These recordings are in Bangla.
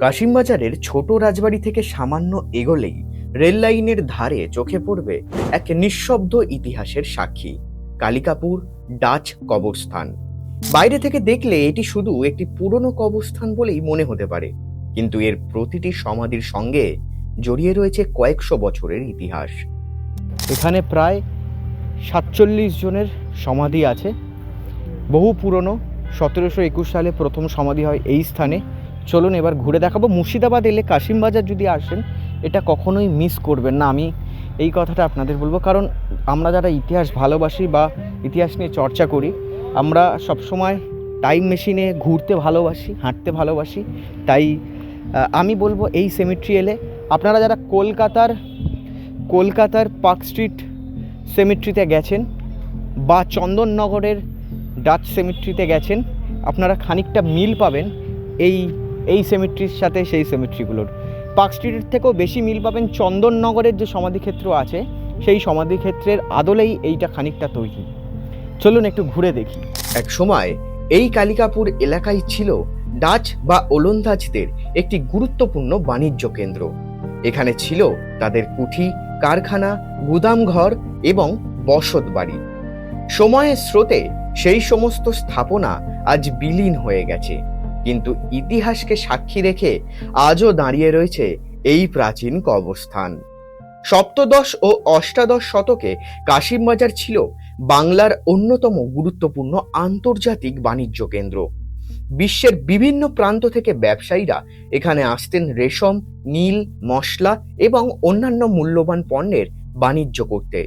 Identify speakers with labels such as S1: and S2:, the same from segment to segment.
S1: কাশিমবাজারের ছোট রাজবাড়ি থেকে সামান্য এগোলেই রেল লাইনের ধারে চোখে পড়বে এক নিঃশব্দ ইতিহাসের সাক্ষী, কালিকাপুর ডাচ কবরস্থান। বাইরে থেকে দেখলে এটি শুধু একটি পুরনো কবরস্থান বলেই মনে হতে পারে, কিন্তু এর প্রতিটি সমাধির সঙ্গে জড়িয়ে রয়েছে কয়েকশো বছরের ইতিহাস। এখানে প্রায় ৪৭ জনের সমাধি আছে। বহু পুরনো, ১৭২১ সালে প্রথম সমাধি হয় এই স্থানে। চলুন এবার ঘুরে দেখাবো। মুর্শিদাবাদ এলে কাশিমবাজার যদি আসেন, এটা কখনোই মিস করবেন না। আমি এই কথাটা আপনাদের বলবো, কারণ আমরা যারা ইতিহাস ভালোবাসি বা ইতিহাস নিয়ে চর্চা করি, আমরা সবসময় টাইম মেশিনে ঘুরতে ভালোবাসি, হাঁটতে ভালোবাসি। তাই আমি বলবো এই সেমিট্রি এলে আপনারা যারা কলকাতার পার্ক স্ট্রিট সেমিট্রিতে গেছেন বা চন্দননগরের ডাচ সেমিট্রিতে গেছেন, আপনারা খানিকটা মিল পাবেন এই সেমিট্রির সাথে সেই সেমিট্রিগুলোর। পার্ক স্ট্রিটের থেকেও বেশি মিল পাবেন চন্দননগরের যে সমাধিক্ষেত্র আছে, সেই সমাধিক্ষেত্রের আদলেই এইটা খানিকটা তৈরি। চলুন একটু ঘুরে দেখি। এক সময় এই কালিকাপুর এলাকায় ছিল ডাচ বা ওলন্দাজদের একটি গুরুত্বপূর্ণ বাণিজ্য কেন্দ্র। এখানে ছিল তাদের কুঠি, কারখানা, গুদামঘর এবং বসত বাড়ি। সময়ের স্রোতে সেই সমস্ত স্থাপনা আজ বিলীন হয়ে গেছে, কিন্তু ইতিহাসকে সাক্ষী রেখে আজও দাঁড়িয়ে রয়েছে এই প্রাচীন কবরস্থান। সপ্তদশ ও অষ্টাদশ শতকে কাশিমবাজার ছিল বাংলার অন্যতম গুরুত্বপূর্ণ আন্তর্জাতিক বাণিজ্য কেন্দ্র। বিশ্বের বিভিন্ন প্রান্ত থেকে ব্যবসায়ীরা এখানে আসতেন রেশম, নীল, মশলা এবং অন্যান্য মূল্যবান পণ্যের বাণিজ্য করতে।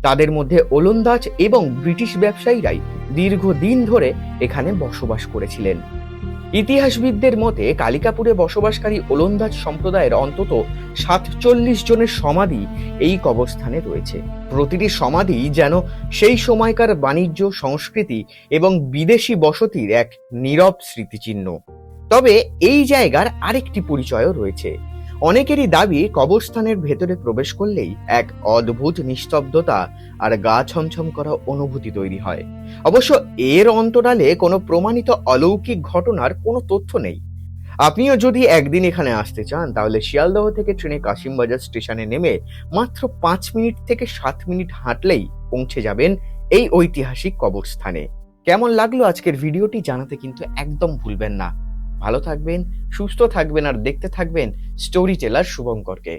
S1: তাদের মধ্যে ওলন্দাজ এবং ব্রিটিশ ব্যবসায়ীরাই দীর্ঘদিন ধরে এখানে বসবাস করেছিলেন। ইতিহাসবিদদের মতে কালিকাপুরে বসবাসকারী ওলন্দাজ সম্প্রদায়ের অন্তত ৪৭ জনের সমাধি এই কবরস্থানে রয়েছে। প্রতিটি সমাধি যেন সেই সময়কার বাণিজ্য, সংস্কৃতি এবং বিদেশি বসতির এক নীরব স্মৃতিচিহ্ন। তবে এই জায়গার আরেকটি পরিচয়ও রয়েছে। অনেকেরই দাবি কবরস্থানের ভেতরে প্রবেশ করলেই এক অদ্ভুত নিস্তব্ধতা আর গা ছমছম করা অনুভূতি তৈরি হয়। অবশ্য এর অন্তরালে কোনো প্রমাণিত অলৌকিক ঘটনার কোনো তথ্য নেই। আপনিও যদি একদিন এখানে আসতে চান, তাহলে শিয়ালদহ থেকে ট্রেনে কাশিমবাজার স্টেশনে নেমে মাত্র ৫ মিনিট থেকে ৭ মিনিট হাঁটলেই পৌঁছে যাবেন এই ঐতিহাসিক কবরস্থানে। কেমন লাগলো আজকের ভিডিওটি জানাতে কিন্তু একদম ভুলবেন না। ভালো থাকবেন, সুস্থ থাকবেন আর দেখতে থাকবেন স্টোরি টেলার শুভঙ্করকে।